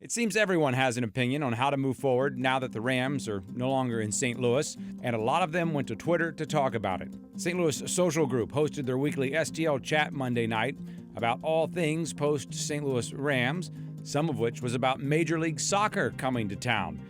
It seems everyone has an opinion on how to move forward now that the Rams are no longer in St. Louis, and a lot of them went to Twitter to talk about it. St. Louis Social Group hosted their weekly STL chat Monday night about all things post-St. Louis Rams, some of which was about Major League Soccer coming to town.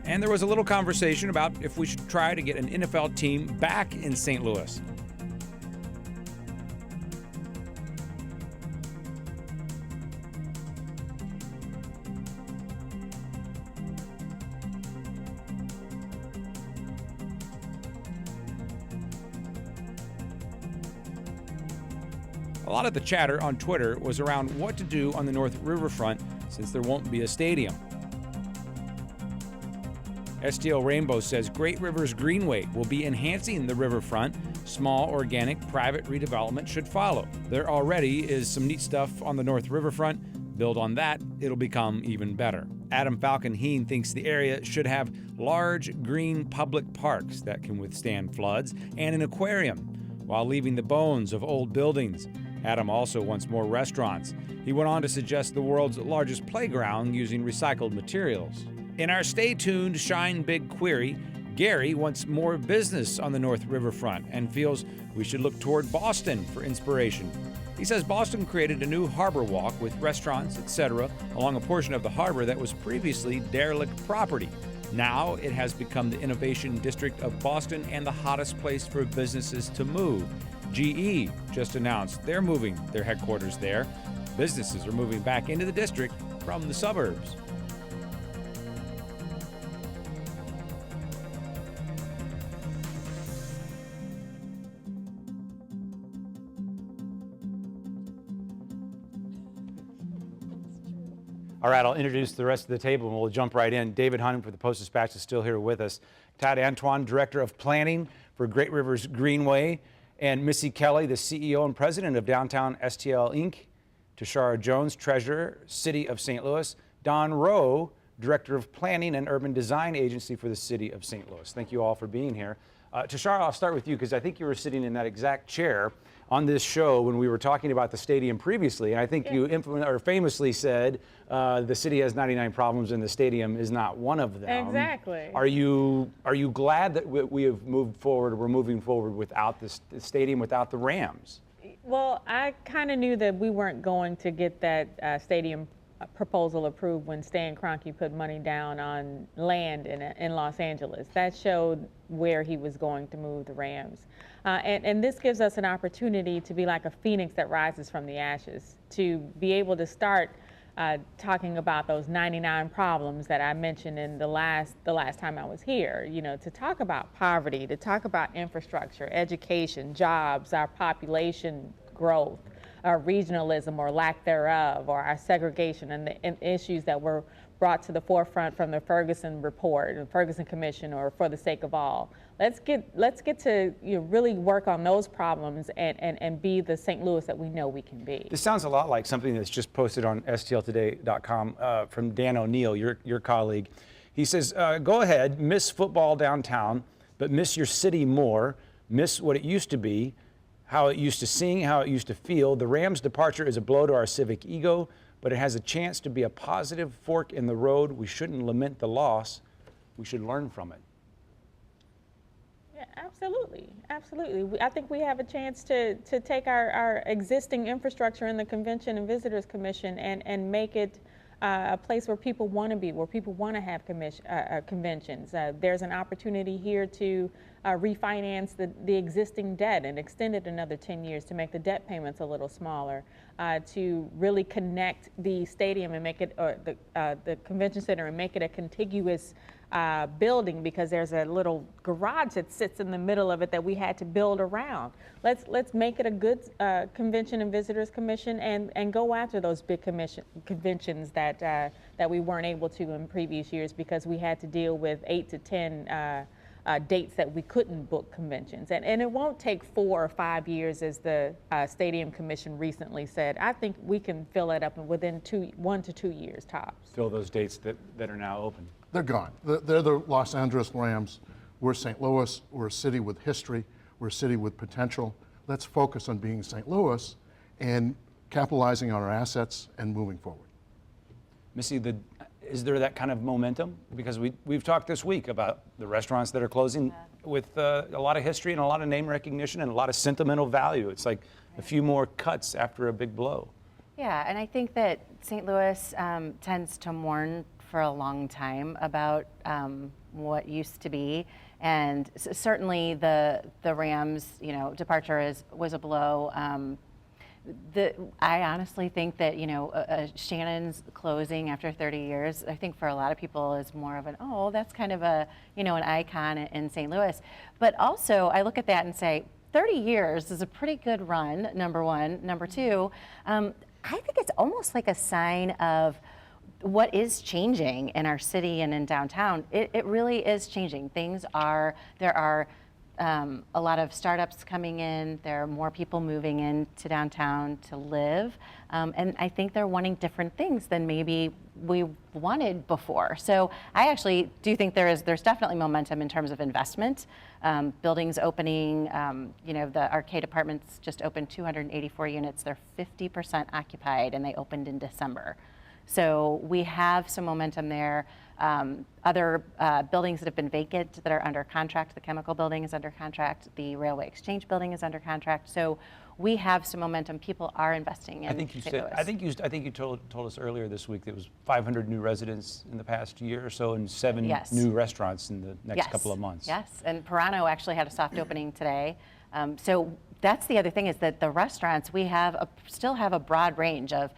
And there was a little conversation about if we should try to get an NFL team back in St. Louis. A lot of the chatter on Twitter was around what to do on the North Riverfront since there won't be a stadium. STL Rainbow says Great Rivers Greenway will be enhancing the riverfront. Small, organic, private redevelopment should follow. There already is some neat stuff on the North Riverfront. Build on that, it'll become even better. Adam Falcon-Heen thinks the area should have large green public parks that can withstand floods and an aquarium while leaving the bones of old buildings. Adam also wants more restaurants. He went on to suggest the world's largest playground using recycled materials. In our Stay Tuned, Shine Big query, Gary wants more business on the North Riverfront and feels we should look toward Boston for inspiration. He says Boston created a new harbor walk with restaurants, etc., along a portion of the harbor that was previously derelict property. Now it has become the innovation district of Boston and the hottest place for businesses to move. GE just announced they're moving their headquarters there. Businesses are moving back into the district from the suburbs. All right, I'll introduce the rest of the table and we'll jump right in. David Hunham for the Post-Dispatch is still here with us. Todd Antoine, Director of Planning for Great Rivers Greenway. And Missy Kelley, the CEO and President of Downtown STL Inc. Tishaura Jones, Treasurer, City of St. Louis. Don Rowe, Director of Planning and Urban Design Agency for the City of St. Louis. Thank you all for being here. Tishaura, I'll start with you because I think you were sitting in that exact chair on this show when we were talking about the stadium previously. And I think you famously said the city has 99 problems and the stadium is not one of them. Exactly. Are you glad that we have moved forward, or we're moving forward without the stadium, without the Rams? Well, I kind of knew that we weren't going to get that stadium proposal approved when Stan Kroenke put money down on land in Los Angeles. That showed where he was going to move the Rams. And this gives us an opportunity to be like a phoenix that rises from the ashes, to be able to start talking about those 99 problems that I mentioned in the last time I was here. You know, to talk about poverty, to talk about infrastructure, education, jobs, our population growth, our regionalism or lack thereof, or our segregation and the issues that were brought to the forefront from the Ferguson report, the Ferguson Commission, or For the Sake of All. Let's get to really work on those problems and be the St. Louis that we know we can be. This sounds a lot like something that's just posted on stltoday.com from Dan O'Neill, your colleague. He says, go ahead, miss football downtown, but miss your city more, miss what it used to be, how it used to sing, how it used to feel. The Rams' departure is a blow to our civic ego, but it has a chance to be a positive fork in the road. We shouldn't lament the loss. We should learn from it. Yeah, absolutely. Absolutely. I think we have a chance to take our existing infrastructure in the Convention and Visitors Commission and make it a place where people want to be, where people want to have conventions. There's an opportunity here to refinance the existing debt and extend it another 10 years to make the debt payments a little smaller, to really connect the stadium and make it, the convention center, and make it a contiguous building, because there's a little garage that sits in the middle of it that we had to build around. Let's make it a good Convention and Visitors Commission and go after those big conventions that we weren't able to in previous years because we had to deal with 8 to 10 dates that we couldn't book conventions. And it won't take 4 or 5 years, as the Stadium Commission recently said. I think we can fill it up within 1 to 2 years tops. Fill those dates that are now open. They're gone. They're the Los Angeles Rams. We're St. Louis. We're a city with history. We're a city with potential. Let's focus on being St. Louis and capitalizing on our assets and moving forward. Missy, is there that kind of momentum? Because we've talked this week about the restaurants that are closing with a lot of history and a lot of name recognition and a lot of sentimental value. It's like a few more cuts after a big blow. Yeah, and I think that St. Louis tends to mourn for a long time about what used to be, and certainly the Rams, departure was a blow. I honestly think that Shannon's closing after 30 years, I think for a lot of people is more of that's kind of an icon in St. Louis. But also I look at that and say 30 years is a pretty good run, number one. Number two, I think it's almost like a sign of what is changing in our city and in downtown. It really is changing. There are a lot of startups coming in. There are more people moving into downtown to live. And I think they're wanting different things than maybe we wanted before. So I actually do think there's definitely momentum in terms of investment. Buildings opening, the arcade apartments just opened 284 units. They're 50% occupied, and they opened in December. So we have some momentum there. Other buildings that have been vacant that are under contract, the chemical building is under contract, the railway exchange building is under contract. So we have some momentum. People are investing in St. Louis. I think you told us earlier this week there was 500 new residents in the past year or so, and 7 new restaurants in the next couple of months. Yes, and Pirano actually had a soft opening today. So that's the other thing, is that the restaurants, we still have a broad range of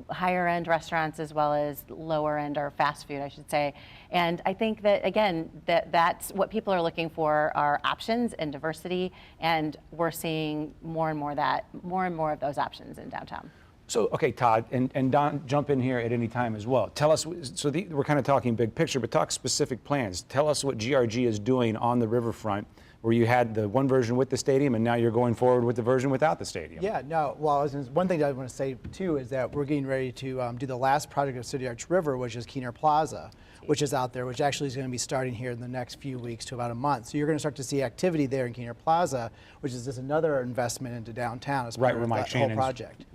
higher end restaurants as well as lower end, or fast food, I should say. And I think that, again, that's what people are looking for, are options and diversity, and we're seeing more and more of those options in downtown. So, okay, Todd, and Don, jump in here at any time as well. Tell us, we're kind of talking big picture, but talk specific plans. Tell us what GRG is doing on the riverfront, where you had the one version with the stadium, and now you're going forward with the version without the stadium. Yeah, no, well, one thing that I want to say too is that we're getting ready to do the last project of City Arch River, which is Keener Plaza, which is out there, which actually is going to be starting here in the next few weeks to about a month. So you're going to start to see activity there in Keener Plaza, which is just another investment into downtown as part of that whole project.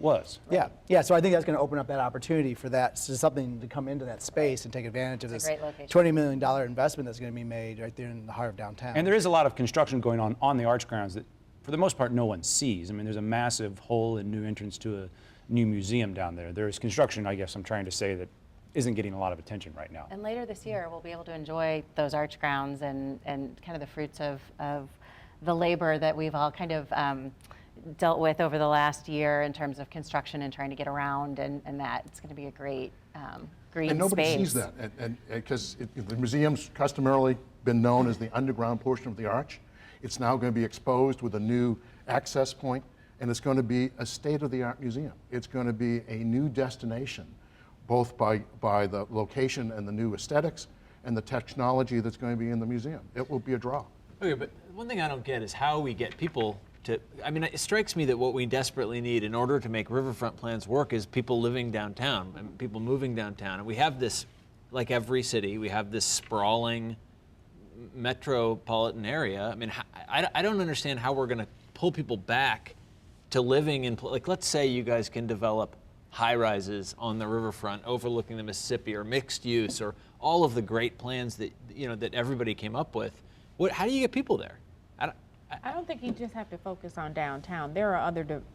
Yeah. So I think that's going to open up that opportunity for that, so something to come into that space and take advantage of this $20 million investment that's going to be made right there in the heart of downtown. And there is a lot of construction going on the arch grounds that, for the most part, no one sees. I mean, there's a massive hole and new entrance to a new museum down there. There is construction, I guess I'm trying to say, that isn't getting a lot of attention right now. And later this year, we'll be able to enjoy those arch grounds and kind of the fruits of the labor that we've all kind of dealt with over the last year in terms of construction and trying to get around, and that it's going to be a great green space. And nobody sees that, and because the museum's customarily been known as the underground portion of the arch. It's now going to be exposed with a new access point, and it's going to be a state-of-the-art museum. It's going to be a new destination, both by the location and the new aesthetics and the technology that's going to be in the museum. It will be a draw. Okay, but one thing I don't get is how we get people to, I mean, it strikes me that what we desperately need in order to make riverfront plans work is people living downtown and people moving downtown. And we have this, like every city, we have this sprawling metropolitan area. I mean, I don't understand how we're going to pull people back to living in, like, let's say you guys can develop high-rises on the riverfront overlooking the Mississippi, or mixed use, or all of the great plans that that everybody came up with. How do you get people there? I don't think you just have to focus on downtown. There are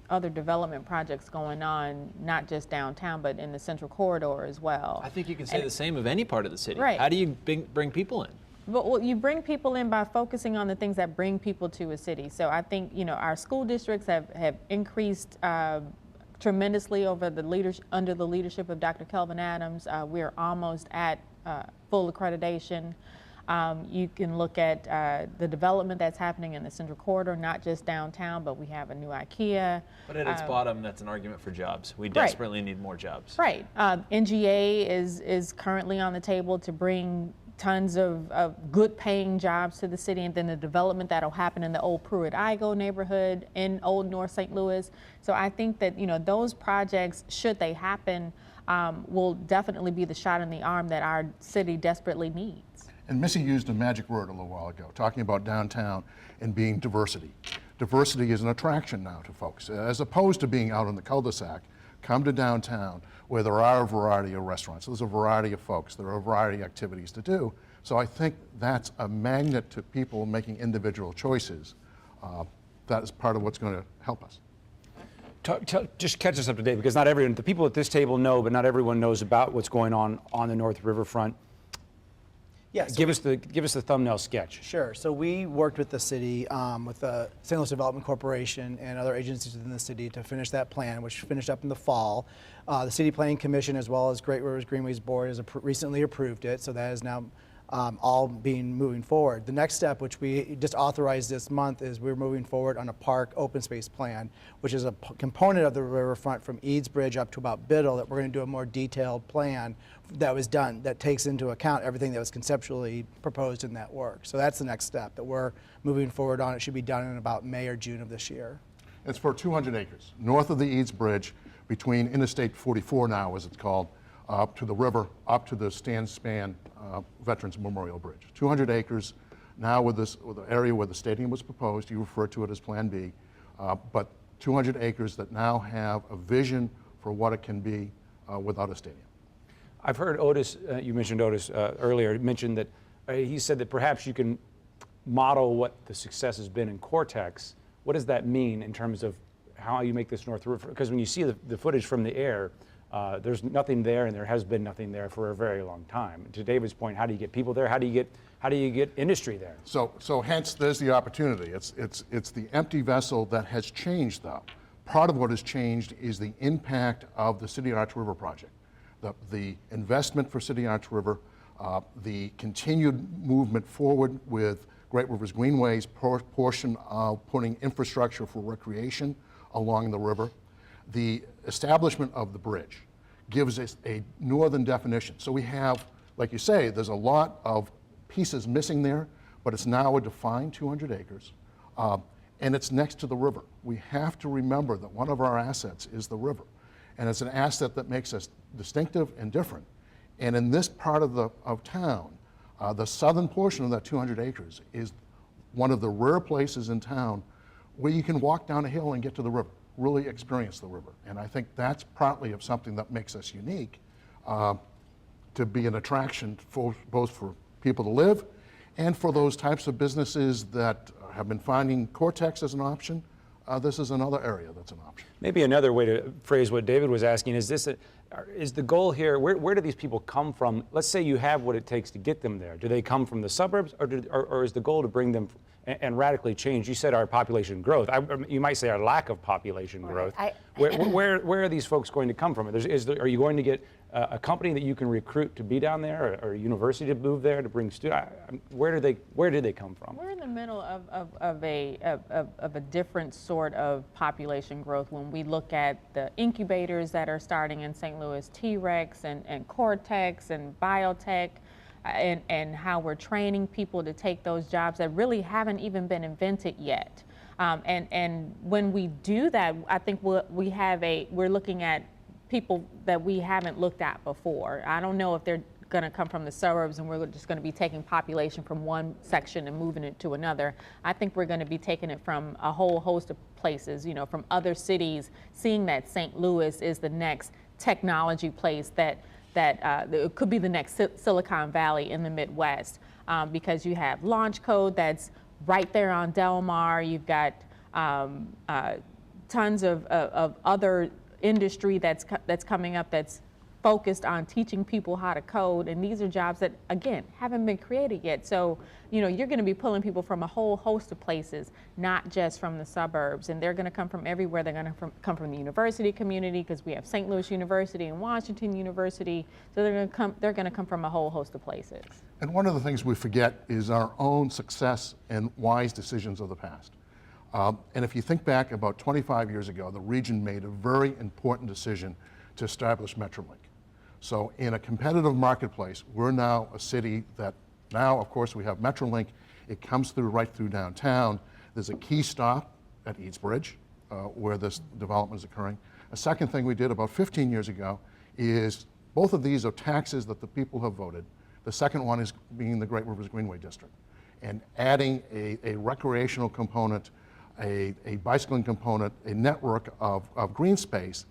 other development projects going on, not just downtown, but in the Central Corridor as well. I think you can say the same of any part of the city. Right. How do you bring people in? Well, you bring people in by focusing on the things that bring people to a city. So I think our school districts have increased tremendously over under the leadership of Dr. Kelvin Adams. We're almost at full accreditation. You can look at the development that's happening in the Central Corridor, not just downtown, but we have a new IKEA. But at its bottom, that's an argument for jobs. We desperately need more jobs. Right. NGA is currently on the table to bring tons of good paying jobs to the city, and then the development that'll happen in the old Pruitt-Igoe neighborhood in Old North St. Louis. So I think that, you know, those projects, should they happen, will definitely be the shot in the arm that our city desperately needs. And Missy used a magic word a little while ago, talking about downtown and being diversity. Diversity is an attraction now to folks, as opposed to being out in the cul-de-sac. Come to downtown, where there are a variety of restaurants. There's a variety of folks. There are a variety of activities to do. So I think that's a magnet to people making individual choices. That is part of what's going to help us. Just catch us up to date, because not everyone, the people at this table know, but not everyone knows about what's going on the North Riverfront. Yeah, so give us the thumbnail sketch. Sure. So we worked with the city, with the St. Louis Development Corporation and other agencies within the city to finish that plan, which finished up in the fall. The City Planning Commission, as well as Great Rivers Greenways Board, has recently approved it, so that is now all being moving forward. The next step, which we just authorized this month, is we're moving forward on a park open space plan, which is a component of the riverfront from Eads Bridge up to about Biddle, that we're going to do a more detailed plan that was done that takes into account everything that was conceptually proposed in that work. So that's the next step that we're moving forward on. It should be done in about May or June of this year. It's for 200 acres, north of the Eads Bridge, between Interstate 44 now, as it's called, up to the river, up to the Span Veterans Memorial Bridge. 200 acres, now with the area where the stadium was proposed. You refer to it as Plan B, but 200 acres that now have a vision for what it can be without a stadium. I've heard Otis, you mentioned Otis earlier, mentioned that he said that perhaps you can model what the success has been in Cortex. What does that mean in terms of how you make this North River? Because when you see the footage from the air, there's nothing there, and there has been nothing there for a very long time. To David's point, how do you get people there? How do you get industry there? So hence there's the opportunity. It's the empty vessel that has changed, though. Part of what has changed is the impact of the City Arch River project. The investment for City Arch River, the continued movement forward with Great Rivers Greenways portion of putting infrastructure for recreation along the river. The establishment of the bridge gives us a northern definition. So we have, like you say, there's a lot of pieces missing there, but it's now a defined 200 acres, and it's next to the river. We have to remember that one of our assets is the river, and it's an asset that makes us distinctive and different. And in this part of town, the southern portion of that 200 acres is one of the rare places in town where you can walk down a hill and get to the river, really experience the river. And I think that's partly of something that makes us unique, to be an attraction both for people to live and for those types of businesses that have been finding Cortex as an option. This is another area that's an option. Maybe another way to phrase what David was asking is this: is the goal here, where do these people come from? Let's say you have what it takes to get them there. Do they come from the suburbs, or is the goal to bring them and radically change? You said our population growth. You might say our lack of population growth. Where are these folks going to come from? Are you going to get a company that you can recruit to be down there, or a university to move there to bring students? Where do they come from? We're in the middle of a different sort of population growth when we look at the incubators that are starting in St. Louis, T-Rex and Cortex and Biotech, and how we're training people to take those jobs that really haven't even been invented yet. And when we do that, I think we're looking at people that we haven't looked at before. I don't know if they're going to come from the suburbs and we're just going to be taking population from one section and moving it to another. I think we're going to be taking it from a whole host of places, from other cities, seeing that St. Louis is the next technology place that it could be the next Silicon Valley in the Midwest, because you have Launch Code that's right there on Del Mar. You've got tons of other industry that's coming up that's focused on teaching people how to code, and these are jobs that, again, haven't been created yet. So, you're going to be pulling people from a whole host of places, not just from the suburbs, and they're going to come from everywhere. They're going to come from the university community, because we have St. Louis University and Washington University, so they're going to come from a whole host of places. And one of the things we forget is our own success and wise decisions of the past. And if you think back about 25 years ago, the region made a very important decision to establish Metrolink. So in a competitive marketplace, we're now a city that Now, of course, we have Metrolink. It comes through right through downtown. There's a key stop at Eadsbridge where this development is occurring. A second thing we did about 15 years ago is both of these are taxes that the people have voted. The second one is being the Great Rivers Greenway District and adding a recreational component, a bicycling component, a network of green space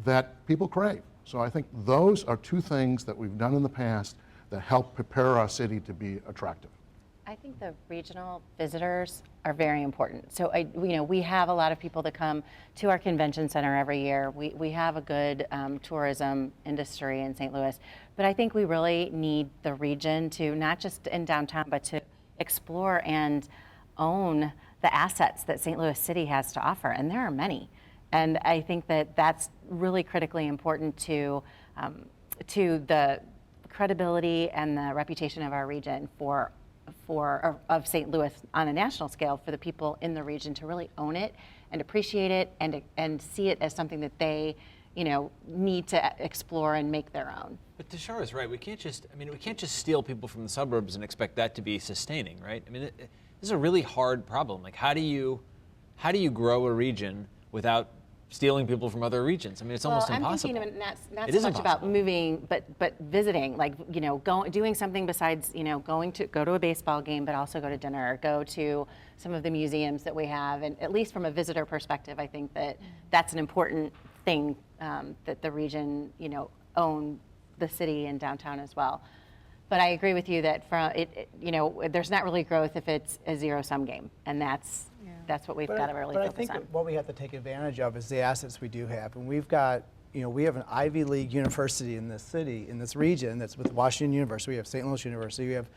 that people crave. So I think those are two things that we've done in the past that help prepare our city to be attractive. I think the regional visitors are very important. So we have a lot of people that come to our convention center every year. We have a good tourism industry in St. Louis, but I think we really need the region to, not just in downtown, but to explore and own the assets that St. Louis City has to offer, and there are many. And I think that that's really critically important to the credibility and the reputation of our region of St. Louis on a national scale, for the people in the region to really own it and appreciate it and see it as something that they need to explore and make their own. But Tishaura's right. We can't just steal people from the suburbs and expect that to be sustaining, right? I mean, this is a really hard problem. Like, how do you grow a region without stealing people from other regions? I mean, it's almost impossible. I'm thinking not so much about moving, but visiting, like, doing something besides, go to a baseball game, but also go to dinner, go to some of the museums that we have. And at least from a visitor perspective, I think that that's an important thing, that the region, own the city and downtown as well. But I agree with you that there's not really growth if it's a zero-sum game, and that's what we've got to really focus on. But I think what we have to take advantage of is the assets we do have, and we've got, we have an Ivy League university in this city, in this region, that's with Washington University. We have St. Louis University. We have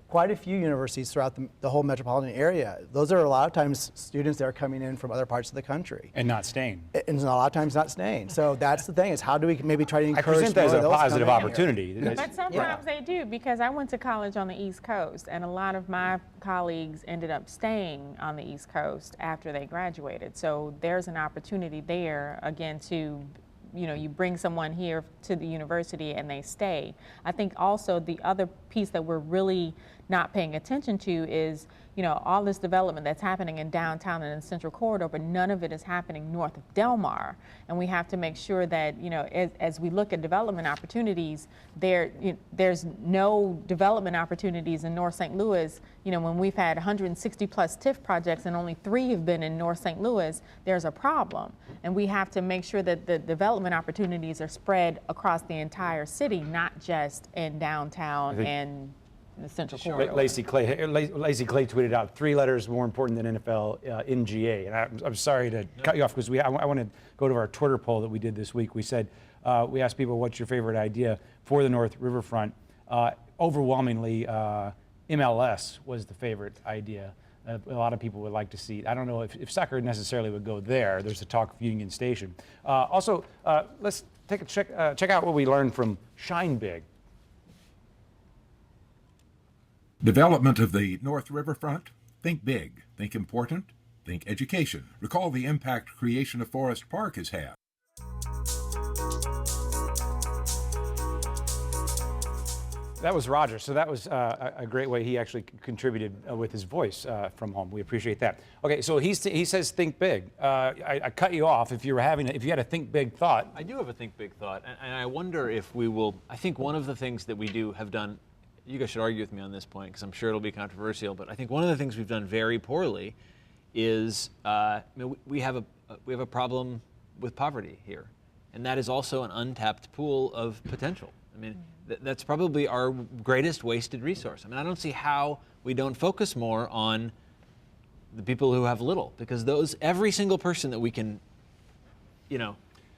quite a few universities throughout the whole metropolitan area. Those are a lot of times students that are coming in from other parts of the country. And not staying. And a lot of times not staying. So that's the thing, is how do we maybe try to encourage I present that as more a of those positive coming in opportunity. But sometimes they do, because I went to college on the East Coast, and a lot of my colleagues ended up staying on the East Coast after they graduated. So there's an opportunity there, again, to you bring someone here to the university and they stay. I think also the other piece that we're really not paying attention to is, all this development that's happening in downtown and in the Central Corridor, but none of it is happening north of Delmar. And we have to make sure that, as we look at development opportunities, there's no development opportunities in North St. Louis. When we've had 160 plus TIF projects and only 3 have been in North St. Louis, there's a problem. And we have to make sure that the development opportunities are spread across the entire city, not just in downtown and the Central Corridor. Lacey Clay tweeted out 3 letters more important than NFL NGA. And I'm sorry to cut you off, because I want to go to our Twitter poll that we did this week. We said, we asked people, what's your favorite idea for the North Riverfront? Overwhelmingly, MLS was the favorite idea. A lot of people would like to see. I don't know if soccer necessarily would go there. There's the talk of Union Station. Also, let's take a check out what we learned from Shine Big. Development of the North Riverfront? Think big, think important, think education. Recall the impact creation of Forest Park has had. That was Roger. So that was a great way he actually contributed with his voice from home. We appreciate that. Okay, so he says think big. I cut you off. If you had a think big thought. I do have a think big thought, and I wonder if we will. I think one of the things that we have done. You guys should argue with me on this point, because I'm sure it'll be controversial. But I think one of the things we've done very poorly is we have a problem with poverty here, and that is also an untapped pool of potential. I mean, that's probably our greatest wasted resource. I mean, I don't see how we don't focus more on the people who have little, because every single person that we can,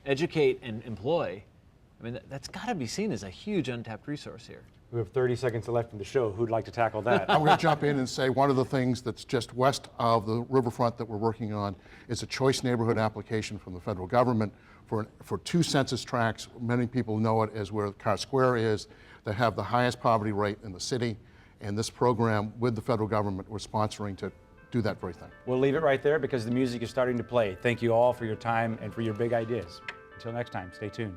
educate and employ, I mean, that's got to be seen as a huge untapped resource here. We have 30 seconds left in the show. Who'd like to tackle that? I'm going to jump in and say one of the things that's just west of the riverfront that we're working on is a choice neighborhood application from the federal government for 2 census tracts. Many people know it as where Car Square is, that have the highest poverty rate in the city. And this program with the federal government, we're sponsoring to do that very thing. We'll leave it right there, because the music is starting to play. Thank you all for your time and for your big ideas. Until next time, stay tuned.